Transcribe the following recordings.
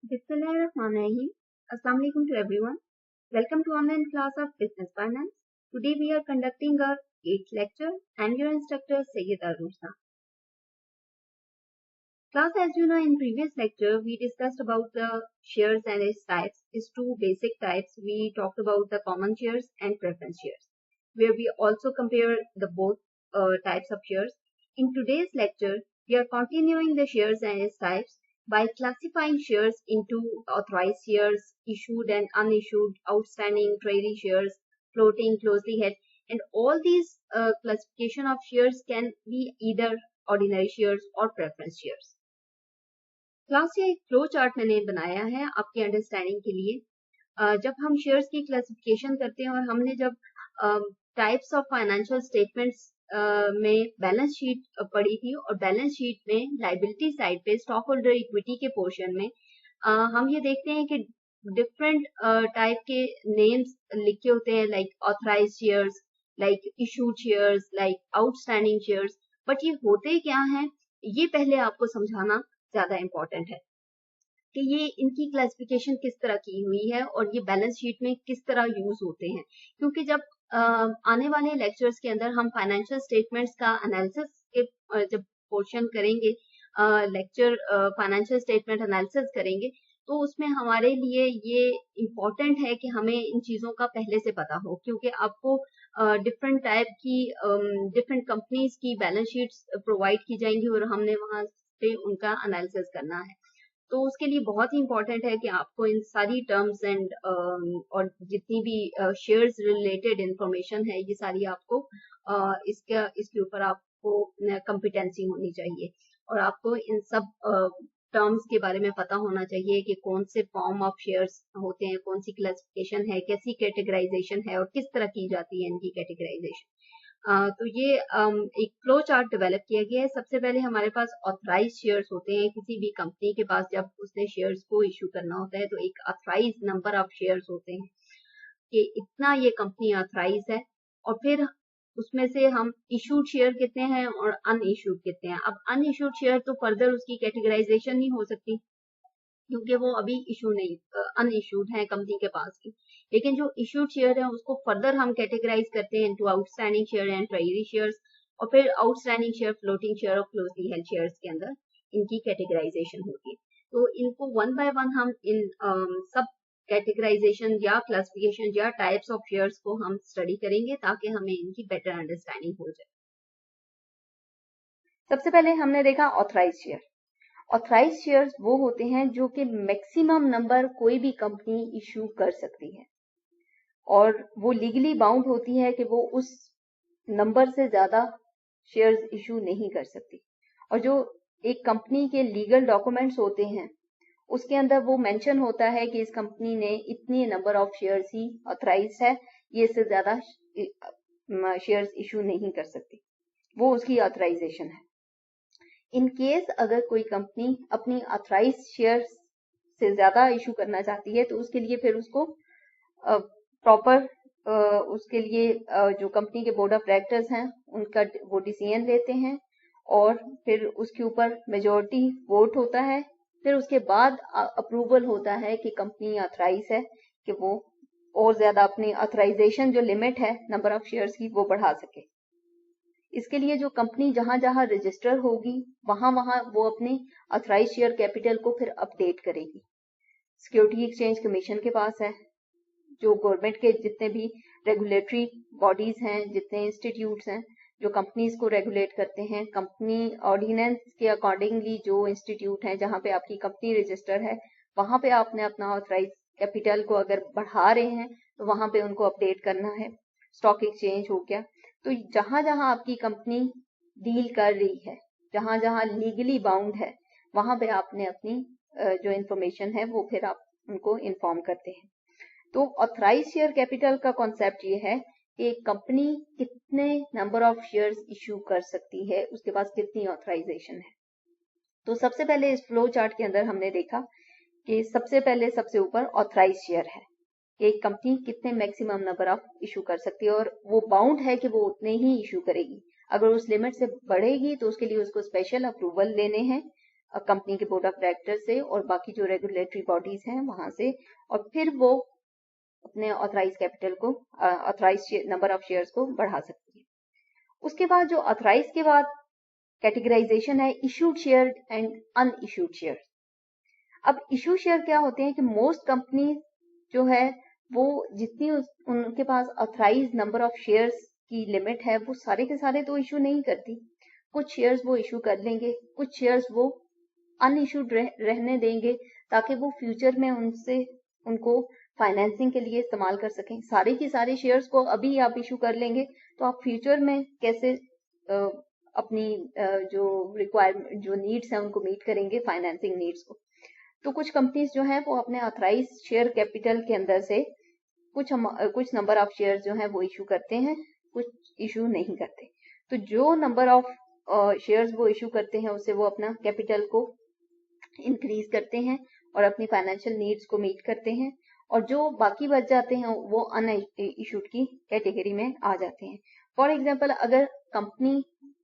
Bismillahirrahmanirrahim. Assalamu alaikum to everyone. Welcome to online class of Business Finance. Today we are conducting our 8th lecture. I am your instructor Sayyid Arusha. Class, as you know, in previous lecture we discussed about the shares and its types. Its two basic types. We talked about the common shares and preference shares, where we also compare the both types of shares. In today's lecture, we are continuing the shares and its types by classifying shares into authorized shares, issued and unissued, outstanding, treasury shares, floating, closely held, and all these classification of shares can be either ordinary shares or preference shares. Class ये एक flow chart मैंने बनाया है आपके understanding के लिए। जब हम शेयर्स की क्लासिफिकेशन करते हैं और हमने जब टाइप्स ऑफ फाइनेंशियल स्टेटमेंट्स में बैलेंस शीट पढ़ी थी और बैलेंस शीट में लायबिलिटी साइड पे स्टॉक होल्डर इक्विटी के पोर्शन में हम ये देखते हैं कि डिफरेंट टाइप के नेम्स लिखे होते हैं, like authorise shares, like issued shares, like outstanding shares. But ये होते क्या हैं, ये पहले आपको समझाना ज्यादा इम्पोर्टेंट है कि ये इनकी क्लासिफिकेशन किस तरह की हुई है और ये बैलेंस शीट में किस तरह यूज होते हैं। क्योंकि जब आने वाले लेक्चर्स के अंदर हम फाइनेंशियल स्टेटमेंट्स का एनालिसिस के जब पोर्शन करेंगे, लेक्चर फाइनेंशियल स्टेटमेंट एनालिसिस करेंगे, तो उसमें हमारे लिए ये इम्पोर्टेंट है कि हमें इन चीजों का पहले से पता हो, क्योंकि आपको डिफरेंट टाइप की डिफरेंट कंपनीज की बैलेंस शीट्स प्रोवाइड की जाएंगी और हमने वहां पे उनका एनालिसिस करना है। तो उसके लिए बहुत ही इम्पोर्टेंट है कि आपको इन सारी टर्म्स एंड और जितनी भी शेयर्स रिलेटेड इंफॉर्मेशन है, ये सारी आपको इसके ऊपर आपको कॉम्पिटेंसी होनी चाहिए और आपको इन सब टर्म्स के बारे में पता होना चाहिए कि कौन से फॉर्म ऑफ शेयर्स होते हैं, कौन सी क्लासिफिकेशन है, कैसी कैटेगराइजेशन है और किस तरह की जाती है इनकी कैटेगराइजेशन। तो ये एक फ्लो चार्ट डेवलप किया गया है। सबसे पहले हमारे पास ऑथराइज शेयर्स होते हैं। किसी भी कंपनी के पास जब उसने शेयर्स को इशू करना होता है तो एक ऑथराइज नंबर ऑफ शेयर्स होते हैं कि इतना ये कंपनी ऑथराइज है, और फिर उसमें से हम इशूड शेयर कितने हैं और अनइशूड कितने हैं। अब अनइशूड शेयर तो फर्दर उसकी कैटेगराइजेशन नहीं हो सकती क्योंकि वो अभी इशू नहीं, अनइशूड है कंपनी के पास की। लेकिन जो इशूड शेयर है उसको फर्दर हम कैटेगराइज करते हैं into outstanding share and treasury shares, और फिर आउटस्टैंडिंग शेयर, फ्लोटिंग शेयर और क्लोजली हेल्ड शेयर्स के अंदर इनकी कैटेगराइजेशन होती है। तो इनको वन बाय वन हम इन सब कैटेगराइजेशन या क्लासिफिकेशन या टाइप्स ऑफ शेयर्स को हम स्टडी करेंगे ताकि हमें इनकी बेटर अंडरस्टैंडिंग हो जाए। सबसे पहले हमने देखा ऑथराइज शेयर। ऑथराइज शेयर्स वो होते हैं जो कि मैक्सिमम नंबर कोई भी कंपनी इशू कर सकती है और वो लीगली बाउंड होती है कि वो उस नंबर से ज्यादा शेयर्स इशू नहीं कर सकती। और जो एक कंपनी के लीगल डॉक्यूमेंट्स होते हैं उसके अंदर वो मेंशन होता है कि इस कंपनी ने इतनी नंबर ऑफ शेयर्स ही ऑथराइज है, ये इससे ज्यादा शेयर्स इशू नहीं कर सकती, वो उसकी ऑथराइजेशन है। इन केस अगर कोई कंपनी अपनी ऑथराइज शेयर्स से ज्यादा इशू करना चाहती है तो उसके लिए फिर उसको प्रॉपर उसके लिए जो कंपनी के बोर्ड ऑफ डायरेक्टर्स हैं उनका वो डिसीजन लेते हैं और फिर उसके ऊपर मेजॉरिटी वोट होता है। फिर उसके बाद अप्रूवल होता है कि कंपनी ऑथराइज है कि वो और ज्यादा अपनी ऑथराइजेशन जो लिमिट है नंबर ऑफ शेयर्स की वो बढ़ा सके। इसके लिए जो कंपनी जहां जहां रजिस्टर होगी वहां वहां वो अपने ऑथराइज शेयर कैपिटल को फिर अपडेट करेगी। सिक्योरिटी एक्सचेंज कमीशन के पास है, जो गवर्नमेंट के जितने भी रेगुलेटरी बॉडीज हैं, जितने इंस्टीट्यूट्स हैं जो कंपनीज को रेगुलेट करते हैं, कंपनी ऑर्डिनेंस के अकॉर्डिंगली जो इंस्टीट्यूट हैं जहां पे आपकी कंपनी रजिस्टर है वहां पे आपने अपना ऑथराइज कैपिटल को अगर बढ़ा रहे हैं तो वहां पे उनको अपडेट करना है। स्टॉक एक्सचेंज हो गया। तो जहां जहां आपकी कंपनी डील कर रही है, जहां जहां लीगली बाउंड है, वहां पे आपने अपनी जो इंफॉर्मेशन है वो फिर आप उनको इन्फॉर्म करते हैं। तो ऑथराइज शेयर कैपिटल का कॉन्सेप्ट ये है कि एक कंपनी कितने नंबर ऑफ शेयर्स इश्यू कर सकती है, उसके पास कितनी ऑथराइजेशन है। तो सबसे पहले इस फ्लो चार्ट के अंदर हमने देखा कि सबसे पहले सबसे ऊपर ऑथराइज शेयर है कि एक कंपनी कितने मैक्सिमम नंबर ऑफ इशू कर सकती है और वो बाउंड है कि वो उतने ही इशू करेगी। अगर उस लिमिट से बढ़ेगी तो उसके लिए उसको स्पेशल अप्रूवल लेने हैं कंपनी के बोर्ड ऑफ डायरेक्टर से और बाकी जो रेगुलेटरी बॉडीज हैं वहां से, और फिर वो अपने ऑथराइज कैपिटल को, ऑथराइज नंबर ऑफ शेयर्स को बढ़ा सकती है। उसके बाद जो ऑथराइज के बाद कैटेगराइजेशन है issued share and unissued share. अब इशू शेयर क्या होते हैं कि मोस्ट कंपनी जो है वो जितनी उनके पास ऑथराइज नंबर ऑफ शेयर्स की लिमिट है वो सारे के सारे तो इशू नहीं करती। कुछ शेयर्स वो इशू कर लेंगे, कुछ शेयर्स वो अनइशूड रहने देंगे ताकि वो फ्यूचर में उनको फाइनेंसिंग के लिए इस्तेमाल कर सकें। सारे की सारे शेयर्स को अभी आप इशू कर लेंगे तो आप फ्यूचर में कैसे अपनी जो रिक्वायरमेंट, जो नीड्स हैं उनको मीट करेंगे, फाइनेंसिंग नीड्स को। तो कुछ कंपनीज जो हैं वो अपने ऑथराइज शेयर कैपिटल के अंदर से कुछ नंबर ऑफ शेयर्स जो हैं वो इशू करते हैं, कुछ इशू नहीं करते। तो जो नंबर ऑफ शेयर्स वो इशू करते हैं उससे वो अपना कैपिटल को इंक्रीज करते हैं और अपनी फाइनेंशियल नीड्स को मीट करते हैं, और जो बाकी बच जाते हैं वो अन इशूड की कैटेगरी में आ जाते हैं। फॉर एग्जाम्पल, अगर कंपनी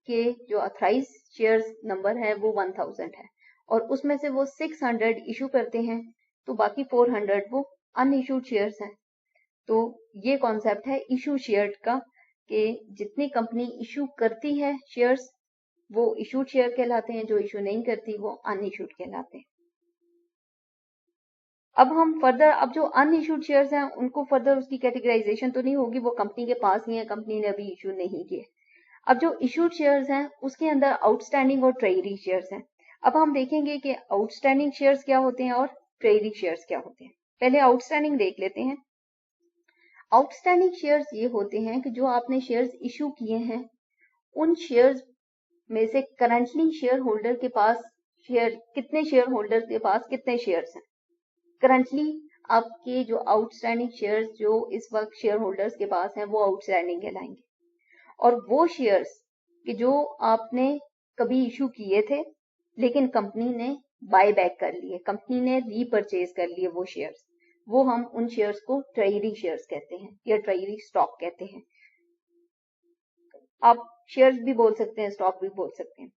के जो ऑथराइज शेयर्स नंबर है वो 1000 है और उसमें से वो 600 इशू करते हैं तो बाकी 400 वो अनइशूड शेयर्स हैं। तो ये कॉन्सेप्ट है इशू शेयर का कि जितनी कंपनी इशू करती है शेयर्स वो इशूड शेयर कहलाते हैं, जो इशू नहीं करती वो अनइशूड कहलाते हैं। अब हम फर्दर, अब जो अनइशूड शेयर्स हैं उनको फर्दर उसकी कैटेगराइजेशन तो नहीं होगी, वो कंपनी के पास ही है, कंपनी ने अभी इशू नहीं किए। अब जो इशूड शेयर्स हैं उसके अंदर आउटस्टैंडिंग और ट्रेजरी शेयर्स हैं। अब हम देखेंगे कि आउटस्टैंडिंग शेयर्स क्या होते हैं और ट्रेजरी शेयर्स क्या होते हैं। पहले आउटस्टैंडिंग देख लेते हैं। आउटस्टैंडिंग शेयर्स ये होते हैं कि जो आपने शेयर्स इशू किए हैं उन शेयर्स में से करंटली शेयर होल्डर के पास कितने शेयर होल्डर के पास कितने शेयर्स हैं। करंटली आपके जो आउटस्टैंडिंग शेयर्स जो इस वक्त शेयर होल्डर्स के पास हैं वो आउटस्टैंडिंग कहलाएंगे, और वो शेयर्स कि जो आपने कभी इशू किए थे लेकिन कंपनी ने बाय बैक कर लिए, कंपनी ने रीपरचेज कर लिए वो शेयर्स, वो हम उन शेयर्स को ट्रेजरी शेयर्स कहते हैं या ट्रेजरी स्टॉक कहते हैं। आप शेयर्स भी बोल सकते हैं, स्टॉक भी बोल सकते हैं।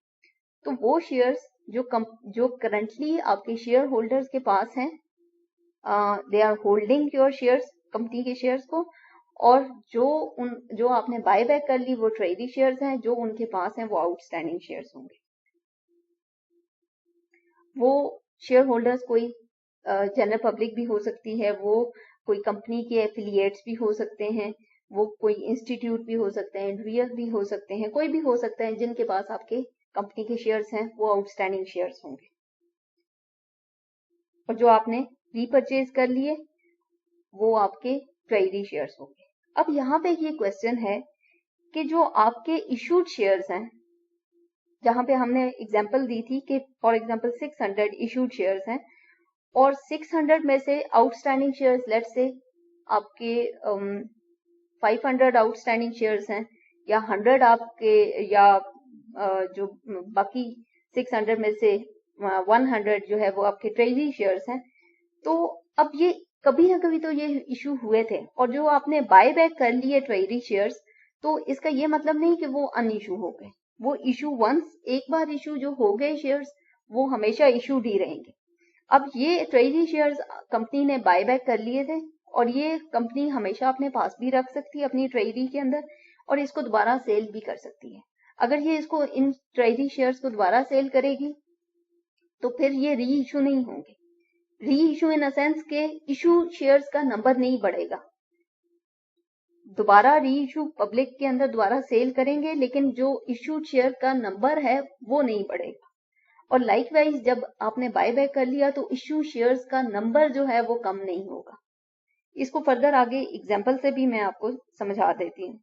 तो वो शेयर्स जो करंटली आपके शेयर होल्डर्स के पास हैं, they are holding your shares, company के शेयर्स को, और जो आपने बाय बैक कर ली वो ट्रेजरी शेयर्स हैं, जो उनके पास हैं वो आउटस्टैंडिंग शेयर्स होंगे। वो शेयर होल्डर्स कोई जनरल पब्लिक भी हो सकती है, वो कोई कंपनी के एफिलिएट्स भी हो सकते हैं, वो कोई इंस्टीट्यूट भी हो सकते हैं, इंडिविजुअल भी हो सकते हैं, कोई भी हो सकता है जिनके पास आपके कंपनी के शेयर्स हैं वो आउटस्टैंडिंग शेयर्स होंगे। और जो आपने रीपरचेज कर लिए वो आपके ट्रेजरी शेयर्स होंगे। अब यहाँ पे ये क्वेश्चन है कि जो आपके इशूड शेयर्स हैं, जहां पे हमने एग्जांपल दी थी कि फॉर एग्जांपल 600 इशूड शेयर्स हैं और 600 में से आउटस्टैंडिंग शेयर्स लेट से आपके 500 आउटस्टैंडिंग शेयर्स हैं, या 100 आपके, या जो बाकी 600 में से 100 जो है वो आपके ट्रेजरी शेयर्स हैं। तो अब ये कभी ना कभी तो ये इशू हुए थे, और जो आपने बाय बैक कर लिए ट्रेजरी शेयर्स, तो इसका ये मतलब नहीं कि वो अन इशू हो गए। वो इशू वंस एक बार इशू जो हो गए शेयर्स वो हमेशा इशूड ही रहेंगे। अब ये ट्रेजरी शेयर्स कंपनी ने बाय बैक कर लिए थे और ये कंपनी हमेशा अपने पास भी रख सकती है अपनी ट्रेजरी के अंदर, और इसको दोबारा सेल भी कर सकती है। अगर ये इसको इन ट्रेजरी शेयर्स को दोबारा सेल करेगी तो फिर ये री इशू नहीं होंगे। री इशू इन सेंस के इशू शेयर्स का नंबर नहीं बढ़ेगा, दोबारा री इशू पब्लिक के अंदर दोबारा सेल करेंगे लेकिन जो इशू शेयर का नंबर है वो नहीं बढ़ेगा। और लाइकवाइज जब आपने बाय बैक कर लिया तो इशू शेयर्स का नंबर जो है वो कम नहीं होगा। इसको फर्दर आगे एग्जांपल से भी मैं आपको समझा देती हूँ।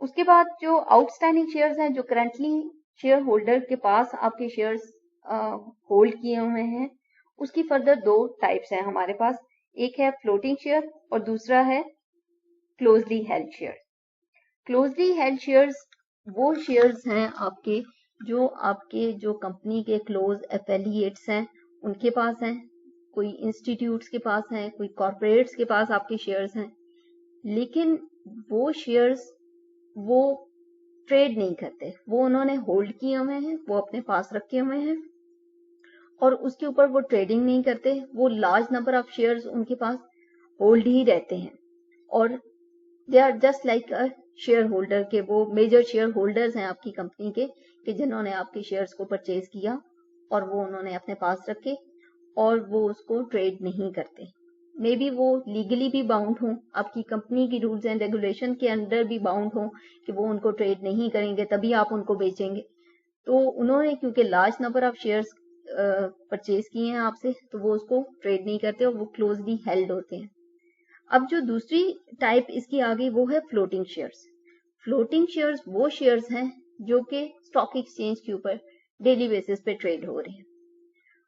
उसके बाद जो आउटस्टैंडिंग शेयर्स हैं, जो करंटली शेयर होल्डर के पास आपके शेयर्स होल्ड किए हुए हैं, उसकी फर्दर दो टाइप्स हैं हमारे पास। एक है फ्लोटिंग शेयर और दूसरा है closely held share. Closely held shares वो शेयर्स हैं आपके जो कंपनी के क्लोज एफिलिएट्स हैं उनके पास हैं, कोई इंस्टीट्यूट्स के पास हैं, कोई कॉर्पोरेट्स के पास आपके शेयर्स हैं, लेकिन वो शेयर्स वो ट्रेड नहीं करते, वो उन्होंने होल्ड किए हुए हैं, वो अपने पास रखे हुए हैं और उसके ऊपर वो ट्रेडिंग नहीं करते, वो लार्ज नंबर ऑफ शेयर्स उनके पास होल्ड ही रहते हैं और they are just like a share holder के, वो मेजर शेयर होल्डर्स हैं आपकी कंपनी के, कि जिन्होंने आपके शेयर्स को परचेज किया और वो उन्होंने अपने पास रखे और वो उसको ट्रेड नहीं करते। मे बी वो लीगली भी बाउंड हों, आपकी कंपनी की रूल्स एंड रेगुलेशन के अंदर भी बाउंड हों कि वो उनको ट्रेड नहीं करेंगे, तभी आप उनको बेचेंगे। तो उन्होंने क्योंकि large number of shares purchase किए हैं आपसे, तो वो उसको ट्रेड नहीं करते और वो क्लोजली हेल्ड होते हैं। अब जो दूसरी टाइप इसकी आ गई वो है फ्लोटिंग शेयर्स। फ्लोटिंग शेयर्स वो शेयर्स हैं जो कि स्टॉक एक्सचेंज के ऊपर डेली बेसिस पे ट्रेड हो रहे हैं,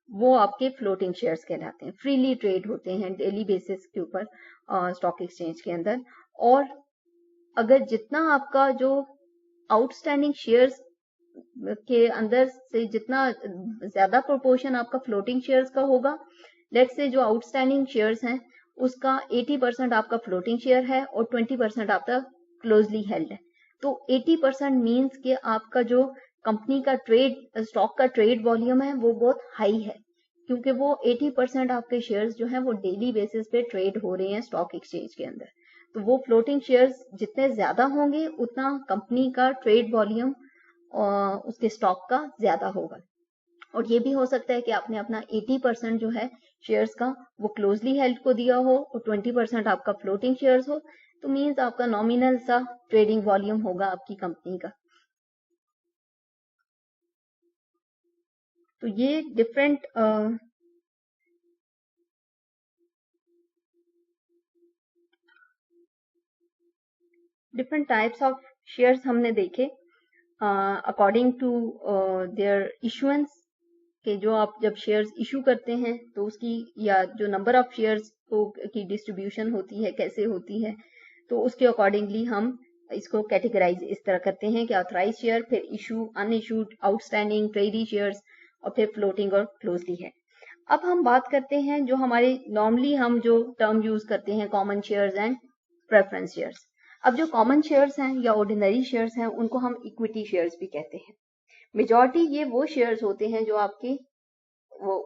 वो आपके फ्लोटिंग शेयर्स कहलाते हैं, फ्रीली ट्रेड होते हैं डेली बेसिस के ऊपर स्टॉक एक्सचेंज के अंदर। और अगर जितना आपका जो आउटस्टैंडिंग शेयर्स के अंदर से जितना ज्यादा प्रोपोर्शन आपका फ्लोटिंग शेयर्स का होगा, लेट्स से जो आउटस्टैंडिंग शेयर्स हैं उसका 80% आपका फ्लोटिंग शेयर है और 20% आपका क्लोजली हेल्ड है, तो 80% मीन्स कि आपका जो कंपनी का ट्रेड स्टॉक का ट्रेड वॉल्यूम है वो बहुत हाई है, क्योंकि वो 80% आपके शेयर्स जो हैं वो डेली बेसिस पे ट्रेड हो रहे हैं स्टॉक एक्सचेंज के अंदर। तो वो फ्लोटिंग शेयर्स जितने ज्यादा होंगे उतना कंपनी का ट्रेड वॉल्यूम उसके स्टॉक का ज्यादा होगा। और ये भी हो सकता है कि आपने अपना 80% जो है शेयर्स का वो क्लोजली हेल्ड को दिया हो और 20% आपका फ्लोटिंग शेयर्स हो, तो मींस आपका नॉमिनल सा ट्रेडिंग वॉल्यूम होगा आपकी कंपनी का। तो ये डिफरेंट टाइप्स ऑफ शेयर्स हमने देखे अकॉर्डिंग टू देयर इशुएंस, कि जो आप जब शेयर्स इशू करते हैं तो उसकी या जो नंबर ऑफ शेयर्स की डिस्ट्रीब्यूशन होती है कैसे होती है, तो उसके अकॉर्डिंगली हम इसको कैटेगराइज इस तरह करते हैं कि ऑथराइज शेयर, फिर issue, unissued, outstanding, treaty shares और फिर फ्लोटिंग और क्लोजली है। अब हम बात करते हैं जो हमारे नॉर्मली हम जो टर्म यूज करते हैं, common shares and preference shares. अब जो कॉमन शेयर्स हैं या ऑर्डिनरी शेयर्स हैं उनको हम इक्विटी शेयर्स भी कहते हैं। मेजॉरिटी ये वो शेयर्स होते हैं जो आपके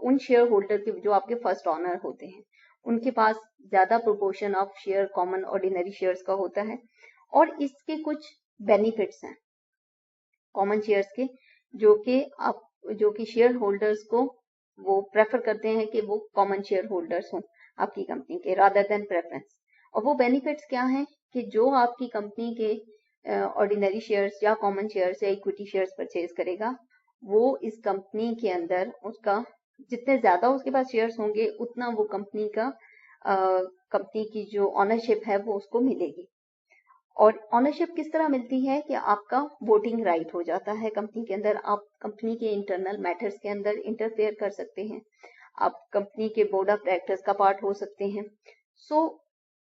उन शेयर होल्डर के जो आपके फर्स्ट ऑनर होते हैं, उनके पास ज्यादा proportion of share common ordinary shares का होता है। और इसके कुछ बेनिफिट्स हैं कॉमन शेयर्स के, जो कि शेयर होल्डर्स को वो प्रेफर करते हैं कि वो कॉमन शेयर होल्डर्स हों आपकी कंपनी के रादर देन प्रेफरेंस। और वो बेनिफिट्स क्या हैं कि जो आपकी कंपनी के ऑर्डिनरी शेयर्स या कॉमन शेयर्स या इक्विटी शेयर्स परचेज करेगा, वो इस कंपनी के अंदर उसका जितने ज्यादा उसके पास शेयर्स होंगे उतना वो कंपनी की जो ऑनरशिप है वो उसको मिलेगी। और ऑनरशिप किस तरह मिलती है कि आपका वोटिंग राइट हो जाता है कंपनी के अंदर, आप कंपनी के इंटरनल मैटर्स के अंदर इंटरफेयर कर सकते हैं, आप कंपनी के बोर्ड ऑफ डायरेक्टर्स का पार्ट हो सकते हैं। सो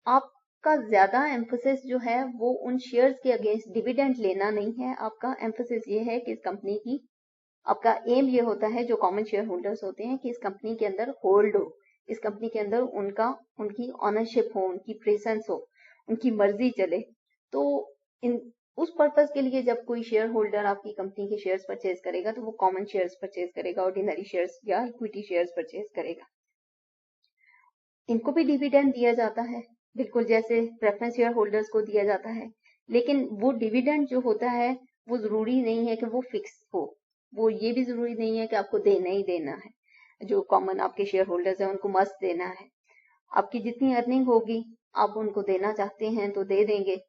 आपका ज्यादा एम्फोसिस जो है वो उन शेयर्स के अगेंस्ट डिविडेंड लेना नहीं है, आपका एम्फोसिस ये है कि इस कंपनी की, आपका एम ये होता है जो कॉमन शेयर होल्डर्स होते हैं कि इस कंपनी के अंदर होल्ड हो, इस कंपनी के अंदर उनकी ऑनरशिप हो, उनकी प्रेजेंस हो, उनकी मर्जी चले। तो उस पर्पज के लिए जब कोई शेयर होल्डर आपकी कंपनी के शेयर्स परचेज करेगा तो वो कॉमन शेयर्स परचेज करेगा, ऑर्डिनरी शेयर्स या इक्विटी शेयर्स परचेज करेगा। इनको भी डिविडेंड दिया जाता है बिल्कुल जैसे प्रेफरेंस शेयर होल्डर्स को दिया जाता है, लेकिन वो डिविडेंड जो होता है वो जरूरी नहीं है कि वो फिक्स हो, वो ये भी जरूरी नहीं है कि आपको देना ही देना है, जो कॉमन आपके शेयर होल्डर्स हैं उनको मस्ट देना है। आपकी जितनी अर्निंग होगी आप उनको देना चाहते हैं तो दे देंगे,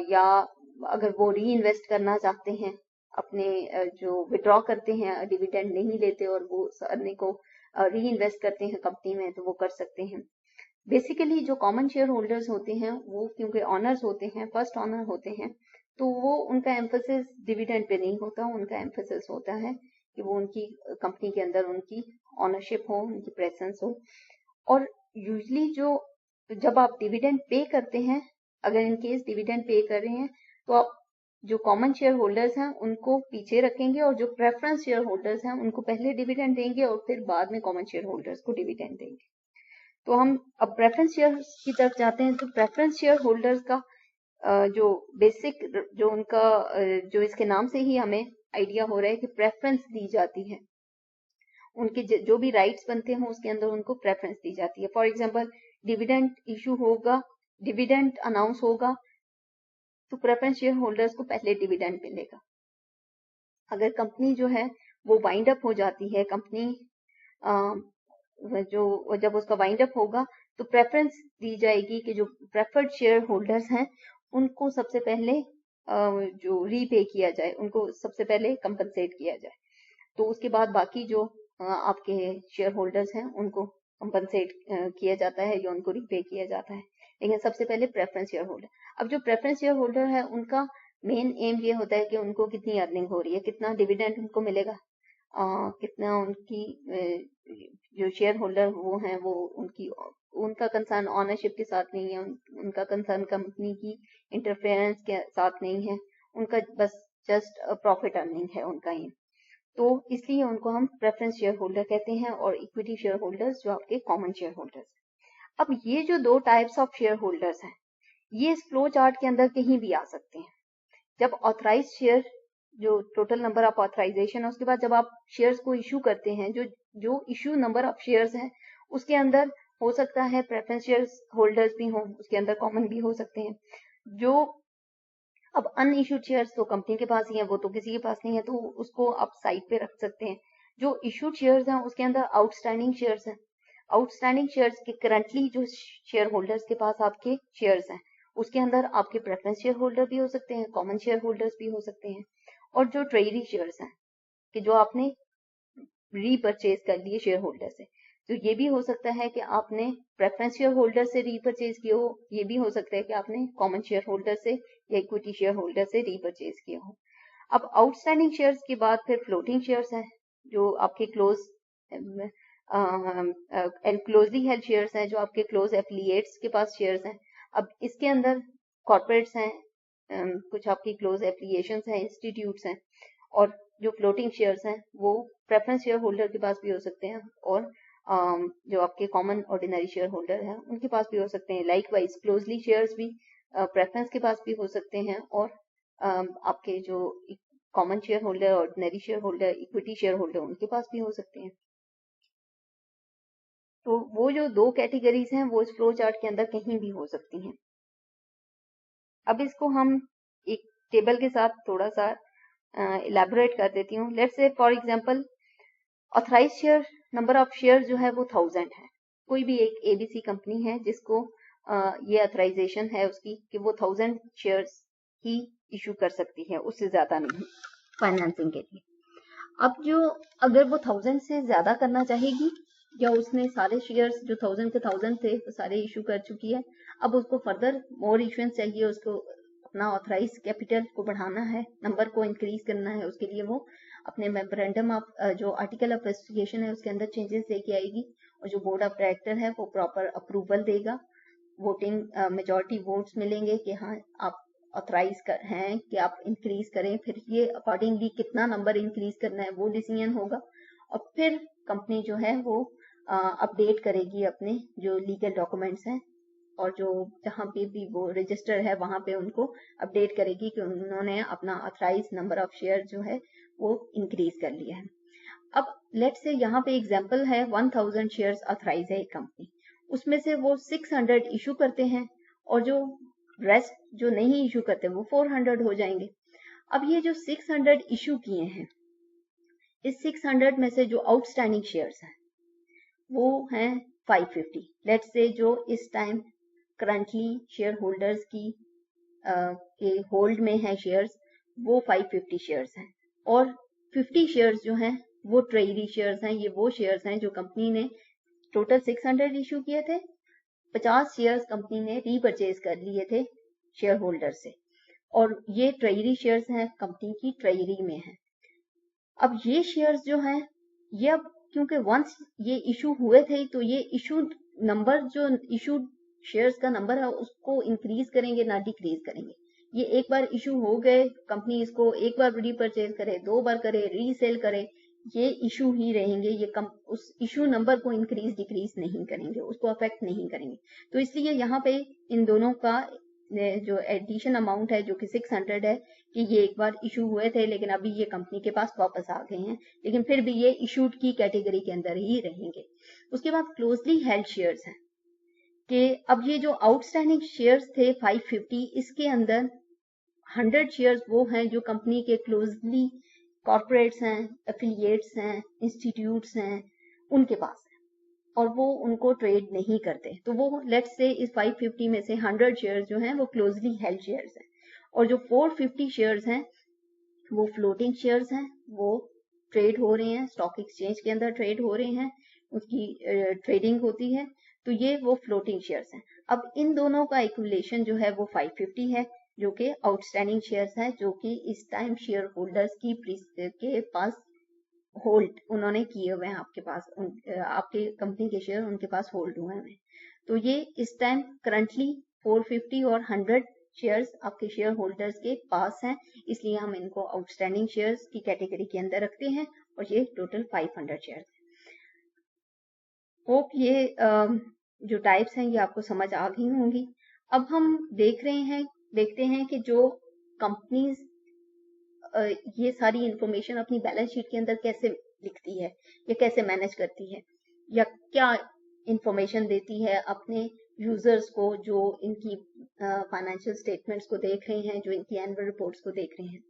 या अगर वो री इन्वेस्ट करना चाहते हैं अपने जो विड्रॉ करते हैं डिविडेंड नहीं लेते और वो अर्निंग को री इन्वेस्ट करते हैं कंपनी में तो वो कर सकते हैं। बेसिकली जो कॉमन शेयर होल्डर्स होते हैं वो क्योंकि ऑनर्स होते हैं, फर्स्ट ऑनर होते हैं, तो वो उनका एम्फोसिस डिविडेंड पे नहीं होता, उनका एम्फोसिस होता है कि वो उनकी कंपनी के अंदर उनकी ऑनरशिप हो, उनकी प्रेजेंस हो। और यूजली जब आप डिविडेंड पे करते हैं, अगर इन केस डिविडेंड पे कर रहे हैं तो आप जो कॉमन शेयर होल्डर्स हैं उनको पीछे रखेंगे और जो प्रेफरेंस शेयर होल्डर्स हैं उनको पहले डिविडेंड देंगे और फिर बाद में कॉमन शेयर होल्डर्स को डिविडेंड देंगे। तो हम अब प्रेफरेंस शेयर की तरफ जाते हैं। तो प्रेफरेंस शेयर होल्डर्स का جو بیسک جو ان کا جو اس کے نام سے ہی ہمیں آئیڈیا ہو رہا ہے کہ پریفرنس دی جاتی ہے، ان کے جو بھی رائٹس بنتے ہیں اس کے اندر ان کو پریفرنس دی جاتی ہے. فار ایگزامپل ڈیویڈنڈ ایشو ہوگا، ڈیویڈنڈ اناؤنس ہوگا تو پریفرنس شیئر ہولڈرز کو پہلے ڈیویڈنڈ ملے گا. اگر کمپنی جو ہے وہ وائنڈ اپ ہو جاتی ہے، کمپنی جو جب اس کا وائنڈ اپ ہوگا تو پریفرنس دی جائے گی کہ جو پریفرڈ شیئر ہولڈرز ہیں ان کو سب سے پہلے جو ری پے کیا جائے، ان کو سب سے پہلے کمپنسیٹ کیا جائے. تو اس کے بعد باقی جو آپ کے شیئر ہولڈرز ہیں ان کو کمپنسیٹ کیا جاتا ہے یا ان کو ری پے کیا جاتا ہے. لیکن سب سے پہلے پریفرنس شیئر ہولڈر. اب جو پریفرنس شیئر ہولڈر ہے ان کا مین ایم یہ ہوتا ہے کہ ان کو کتنی ارننگ ہو رہی ہے، کتنا ڈیویڈنڈ ان کو ملے گا، کتنا ان کی جو شیئر ہولڈر وہ ہیں وہ ان کا کنسرن آنرشپ کے ساتھ نہیں ہے، ان کا کنسرن کمپنی کی انٹرفیئرنس کے ساتھ نہیں ہے، ان کا بس جسٹ پروفٹ ارننگ ہے ان کا ہی. تو اس لیے ان کو ہم پریفرنس شیئر ہولڈر کہتے ہیں، اور اکویٹی شیئر ہولڈرز جو آپ کے کامن شیئر ہولڈرز. اب یہ جو دو ٹائپس آف شیئر ہولڈرز ہیں یہ اس فلو چارٹ کے اندر کہیں بھی آ سکتے ہیں. جب آتھرائز شیئر جو ٹوٹل نمبر آف آتھرائزیشن ہے اس کے بعد جب آپ شیئرز کو ایشو کرتے ہیں، جو ایشو نمبر آف شیئرز ہیں اس کے اندر ہو سکتا ہے پریفرنس شیئر ہولڈرز بھی ہوں، اس کے اندر کامن بھی ہو سکتے ہیں. جو اب ان ایشوڈ شیئرز تو کمپنی کے پاس ہی ہیں، وہ تو کسی کے پاس نہیں ہے، تو اس کو آپ سائٹ پہ رکھ سکتے ہیں. جو ایشوڈ شیئرز ہیں اس کے اندر آؤٹ اسٹینڈنگ شیئرز ہیں. آؤٹ اسٹینڈنگ شیئرز کے کرنٹلی جو شیئر ہولڈرز کے پاس آپ کے شیئرز ہیں اس کے اندر آپ کے پریفرنس شیئر ہولڈر بھی ہو سکتے ہیں، کامن شیئر ہولڈرز بھی ہو سکتے ہیں. اور جو ٹریجری شیئرز ہیں کہ جو آپ نے ری پرچیز کر لیے شیئر ہولڈر سے، تو یہ بھی ہو سکتا ہے کہ آپ نے پریفرنس شیئر ہولڈر سے ری پرچیز کیے ہو، یہ بھی ہو سکتا ہے کہ آپ نے کامن شیئر ہولڈر سے یا اکویٹی شیئر ہولڈر سے ری پرچیز کیے ہو. اب آؤٹ اسٹینڈنگ شیئرز کے بعد پھر فلوٹنگ شیئرز ہیں جو آپ کے کلوزلی ہیلڈ شیئرز ہیں، جو آپ کے کلوز ایفیلیٹس کے پاس شیئرز ہیں. اب اس کے اندر کارپوریٹس ہیں، کچھ آپ کی کلوز ایفیلیشنز ہیں، انسٹیٹیوٹس ہیں. اور جو فلوٹنگ شیئرز ہیں وہ پریفرنس شیئر ہولڈر کے پاس بھی ہو سکتے ہیں، اور جو آپ کے کامن آرڈینری شیئر ہولڈر ہیں ان کے پاس بھی ہو سکتے ہیں. لائک وائز کلوزلی شیئرز بھی پریفرنس کے پاس بھی ہو سکتے ہیں، اور آپ کے جو common share holder, ordinary share holder, equity share holder in کے پاس بھی ہو سکتے ہیں. تو وہ جو دو کیٹیگریز ہیں وہ اس فلو چارٹ کے اندر کہیں بھی ہو سکتی ہیں. اب اس کو ہم ایک ٹیبل کے ساتھ تھوڑا سا الیبوریٹ کر دیتی ہوں. Let's say for example authorise share number of share جو ہے وہ 1000 ہے. کوئی بھی ایک اے بی سی کمپنی ہے جس کو یہ آتھرائزیشن ہے اس کی کہ وہ 1000 شیئرز ہی ایشو کر سکتی ہے، اس سے زیادہ نہیں فائنینسنگ کے لیے. اب اگر وہ 1000 سے زیادہ کرنا چاہے گی، یا اس نے سارے شیئرز جو 1000 کے 1000 تھے وہ سارے ایشو کر چکی ہے، اب اس کو فردر مور ایشوئنس چاہیے، اس کو اپنا آتھرائز کیپٹل کو بڑھانا ہے، نمبر کو انکریز کرنا ہے، اس کے لیے وہ اپنے میمورینڈم آف جو آرٹیکل آف ایسوسیشن ہے اس کے اندر چینجز لے کے آئے گی، اور جو بورڈ آف ڈائریکٹر ہے وہ پراپر اپروول دے گا. ووٹنگ میجورٹی ووٹس ملیں گے کہ ہاں آپ آتھرائز ہیں کہ آپ انکریز کریں. پھر یہ اکارڈنگلی کتنا نمبر انکریز کرنا ہے وہ ڈیسیژن ہوگا، اور پھر کمپنی جو ہے وہ اپڈیٹ کرے گی اپنے جو لیگل ڈاکومنٹس ہیں، اور جو جہاں پہ بھی وہ رجسٹر ہے وہاں پہ ان کو اپڈیٹ کرے گی کہ انہوں نے اپنا آتھرائز نمبر آف شیئر جو ہے وہ انکریز کر لیا ہے. اب لیٹ سے یہاں پہ ایگزامپل ہے 1000 شیئرز آتھرائز ہے ایک کمپنی، اس میں سے وہ 600 ایشو کرتے ہیں، اور جو ریسٹ جو نہیں ایشو کرتے وہ 400 ہو جائیں گے. اب یہ جو 600 ایشو کیے ہیں، اس 600 میں سے جو آؤٹ اسٹینڈنگ شیئرز ہیں وہ ہیں 550. لیٹ سے جو اس ٹائم کرنٹلی شیئر ہولڈرز کی ہولڈ میں ہیں شیئرز وہ 550 شیئرز ہیں، اور 50 شیئرز جو ہیں وہ ٹریجری شیئرز ہیں. یہ وہ شیئرز ہیں جو کمپنی نے ٹوٹل 600 ایشو کیے تھے، 50 شیئرز کمپنی نے ری پرچیز کر لیے تھے شیئر ہولڈر سے، اور یہ ٹریجری شیئرز ہیں کمپنی کی ٹریجری میں ہیں. اب یہ شیئرز جو ہیں یہ اب کیونکہ ونس یہ ایشو ہوئے تھے تو یہ ایشو نمبر جو ایشو شیئرز کا نمبر ہے اس کو انکریز کریں گے نہ ڈیکریز کریں گے. یہ ایک بار ایشو ہو گئے، کمپنی اس کو ایک بار ری پرچیز کرے، 2 بار کرے، ری سیل کرے، یہ ایشو ہی رہیں گے. یہ اس ایشو نمبر کو انکریز ڈیکریز نہیں کریں گے، اس کو افیکٹ نہیں کریں گے. تو اس لیے یہاں پہ ان دونوں کا जो एडिशन अमाउंट है जो कि 600 है कि ये एक बार इशू हुए थे लेकिन अभी ये कंपनी के पास वापस आ गए हैं, लेकिन फिर भी ये इशूड की कैटेगरी के अंदर ही रहेंगे। उसके बाद क्लोजली हेल्ड शेयर्स हैं कि अब ये जो आउटस्टैंडिंग शेयर्स थे 550, इसके अंदर 100 शेयर्स वो हैं जो कंपनी के क्लोजली कॉर्पोरेट्स हैं, एफिलिएट्स हैं, इंस्टीट्यूट्स हैं, उनके पास है और वो उनको ट्रेड नहीं करते। तो वो लेट्स से इस 550 में से 100 शेयर्स जो हैं वो क्लोजली हेल्ड शेयर्स हैं और जो 450 शेयर्स हैं वो फ्लोटिंग शेयर्स हैं, वो ट्रेड हो रहे हैं, स्टॉक एक्सचेंज के अंदर ट्रेड हो रहे हैं, उसकी ट्रेडिंग होती है, तो ये वो फ्लोटिंग शेयर्स हैं। अब इन दोनों का इक्विलेशन जो है वो 550 है जो कि आउटस्टैंडिंग शेयर्स है जो कि इस टाइम शेयर होल्डर्स के पास होल्ड उन्होंने किए हुए हैं, आपके पास आपके कंपनी के शेयर उनके पास होल्ड हुए हैं। तो ये इस टाइम करंटली 450 और 100 शेयर्स आपके शेयर होल्डर्स के पास हैं, इसलिए हम इनको आउटस्टैंडिंग शेयर्स की कैटेगरी के अंदर रखते हैं और ये टोटल 500 शेयर्स हैं। होप ये जो टाइप्स हैं ये आपको समझ आ गई होंगी। अब हम देखते हैं कि जो कंपनीज ये सारी इंफॉर्मेशन अपनी बैलेंस शीट के अंदर कैसे लिखती है या कैसे मैनेज करती है या क्या इंफॉर्मेशन देती है अपने यूजर्स को जो इनकी फाइनेंशियल स्टेटमेंट्स को देख रहे हैं, जो इनकी एनुअल रिपोर्ट्स को देख रहे हैं।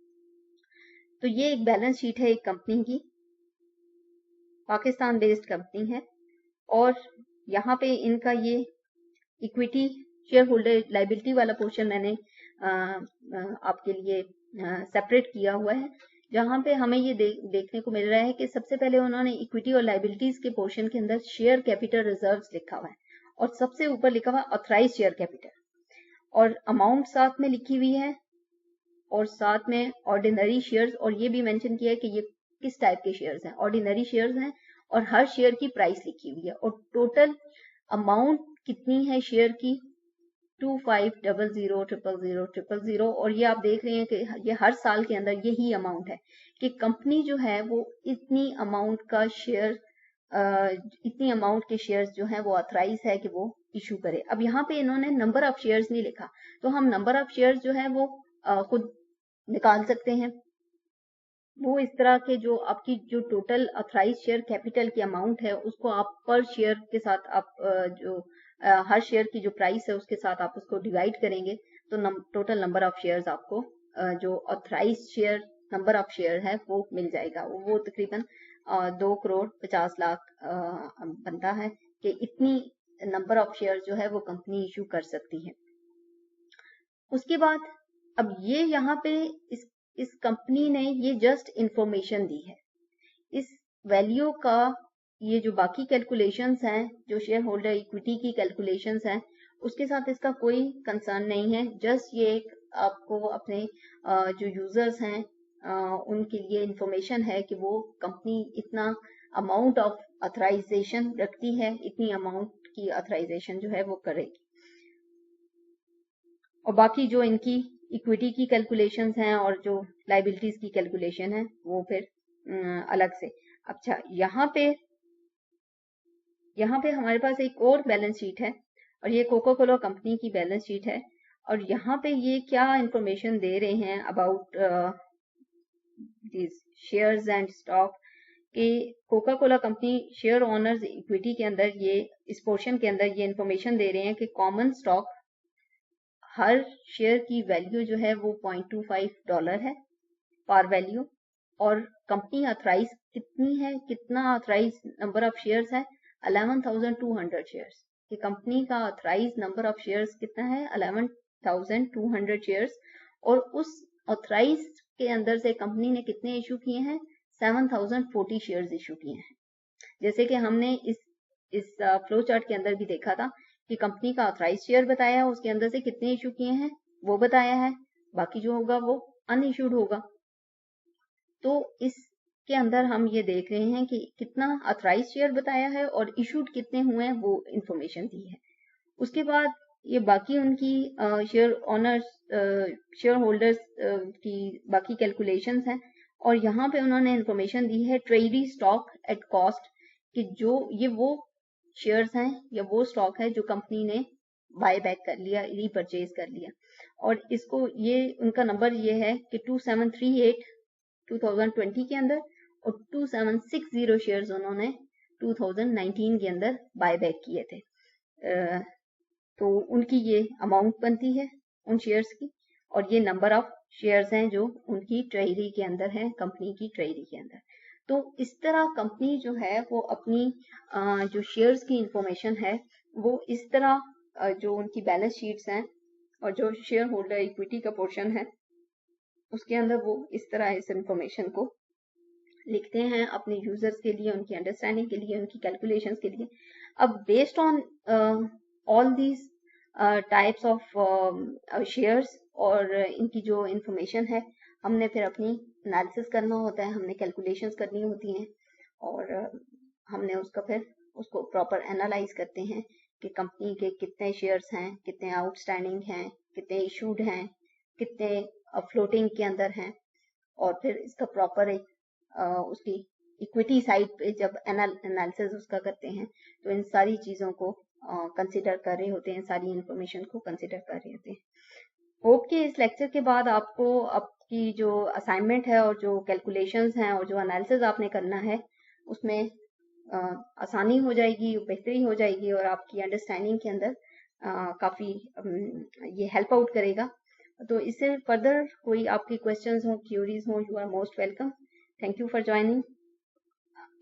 तो ये एक बैलेंस शीट है एक कंपनी की, पाकिस्तान बेस्ड कंपनी है और यहाँ पे इनका ये इक्विटी शेयर होल्डर लाइबिलिटी वाला पोर्शन मैंने आपके लिए सेपरेट किया हुआ है, जहां पे हमें ये देखने को मिल रहा है कि सबसे पहले उन्होंने इक्विटी और लाइबिलिटीज के पोर्शन के अंदर शेयर कैपिटल रिजर्व्स लिखा हुआ है और सबसे ऊपर लिखा हुआ ऑथराइज शेयर कैपिटल और अमाउंट साथ में लिखी हुई है और साथ में ऑर्डिनरी शेयर्स और ये भी मेंशन किया है कि ये किस टाइप के शेयर्स हैं, ऑर्डिनरी शेयर्स हैं और हर शेयर की प्राइस लिखी हुई है और टोटल अमाउंट कितनी है शेयर की 2500000000 और ये आप देख रहे हैं कि ये हर साल के अंदर यही अमाउंट है कि कंपनी जो है वो इतनी अमाउंट के शेयर्स जो है वो ऑथराइज है कि वो इशू करे। अब यहाँ पे इन्होंने नंबर ऑफ शेयर्स नहीं लिखा, तो हम नंबर ऑफ शेयर्स जो है वो खुद निकाल सकते हैं। वो इस तरह के जो आपकी जो टोटल ऑथराइज शेयर कैपिटल की अमाउंट है उसको आप पर शेयर के साथ आप हर शेयर की जो प्राइस है उसके साथ आप उसको डिवाइड करेंगे तो टोटल नंबर ऑफ शेयर्स आपको जो authorise share number of share है वो मिल जाएगा। वो तकरीबन 2,50,00,000 बनता है कि इतनी नंबर ऑफ शेयर जो है वो कंपनी इशू कर सकती है। उसके बाद अब ये यहाँ पे इस कंपनी ने ये जस्ट इंफॉर्मेशन दी है, इस वैल्यू का ये जो बाकी कैलकुलेशंस हैं जो शेयर होल्डर इक्विटी की कैलकुलेशंस हैं उसके साथ इसका कोई कंसर्न नहीं है। जस्ट ये एक आपको अपने जो यूजर्स हैं उनके लिए इंफॉर्मेशन है कि वो कंपनी इतना अमाउंट ऑफ ऑथराइजेशन रखती है, इतनी अमाउंट की ऑथराइजेशन जो है वो करेगी और बाकी जो इनकी इक्विटी की कैलकुलेशंस हैं और जो लाइबिलिटीज की कैलकुलेशन है वो फिर अलग से। अच्छा, यहाँ पे हमारे पास एक और बैलेंस शीट है और ये कोका कोला कंपनी की बैलेंस शीट है और यहाँ पे ये क्या इंफॉर्मेशन दे रहे हैं about this shares and stock कि Coca Cola company share owners equity के अंदर ये इस पोर्शन के अंदर ये इंफॉर्मेशन दे रहे हैं कि कॉमन स्टॉक हर शेयर की वैल्यू जो है वो $0.25 है पार वैल्यू और कंपनी ऑथराइज कितनी है, कितना ऑथराइज नंबर ऑफ शेयर्स है 11,200 शेयर्स। कि कंपनी का ऑथराइज नंबर ऑफ शेयर्स कितना है 11,200 शेयर्स और उस ऑथराइज के अंदर से कंपनी ने कितने इशू किए हैं 7,040 शेयर्स इशू किए हैं। जैसे कि हमने इस फ्लो चार्ट के अंदर भी देखा था कि कंपनी का ऑथराइज शेयर बताया है, उसके अंदर से कितने इशू किए हैं वो बताया है, बाकी जो होगा वो अनइशूड होगा। तो इसके अंदर हम ये देख रहे हैं कि कितना ऑथराइज शेयर बताया है और इशूड कितने हुए हैं वो इंफॉर्मेशन दी है। उसके बाद ये बाकी उनकी शेयर होल्डर्स की बाकी कैलकुलेशंस हैं और यहाँ पे उन्होंने इंफॉर्मेशन दी है ट्रेजरी स्टॉक एट कॉस्ट कि जो ये वो शेयर्स हैं या वो स्टॉक है जो कंपनी ने बाय बैक कर लिया, रीपरचेज कर लिया। और इसको ये उनका नंबर ये है कि 2738 2020 के अंदर और 2760 शेयर्स उन्होंने 2019 के अंदर बाय बैक किए थे। तो उनकी ये अमाउंट बनती है उन शेयर्स की, और ये नंबर ऑफ शेयर्स हैं जो उनकी ट्रेजरी के अंदर है, कंपनी की ट्रेजरी के अंदर। तो इस तरह कंपनी जो है वो अपनी जो शेयर्स की इंफॉर्मेशन है वो इस तरह जो उनकी बैलेंस शीट्स हैं और जो शेयर होल्डर इक्विटी का पोर्शन है उसके अंदर वो इस तरह इस इंफॉर्मेशन को लिखते हैं अपने यूजर्स के लिए, उनकी अंडरस्टैंडिंग के लिए, उनकी कैलकुलेशंस के लिए। अब based on all these types of shares और इनकी जो इंफॉर्मेशन है, हमने फिर अपनी एनालिसिस करना होता है, हमने कैलकुलेशंस करनी होती हैं और हमने उसको प्रॉपर एनालाइज करते हैं कि कंपनी के कितने शेयर्स हैं, कितने आउटस्टैंडिंग हैं, कितने इशूड हैं, कितने फ्लोटिंग के अंदर हैं, और फिर इसका प्रॉपर एक उसकी इक्विटी साइड पे जब एनालिसिस उसका करते हैं तो इन सारी चीज़ों को कंसिडर कर रहे होते हैं, सारी इंफॉर्मेशन को कंसिडर कर रहे होते हैं। होप कि इस लेक्चर के बाद आपको आपकी जो असाइनमेंट है और जो कैलकुलेशंस हैं और जो एनालिसिस आपने करना है उसमें आसानी हो जाएगी, बेहतरी हो जाएगी और आपकी अंडरस्टैंडिंग के अंदर काफ़ी ये हेल्प आउट करेगा। तो इससे फर्दर कोई आपकी क्वेश्चंस हो, क्यूरीज हो, you are most welcome. Thank you for joining.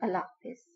Allah हाफिज़।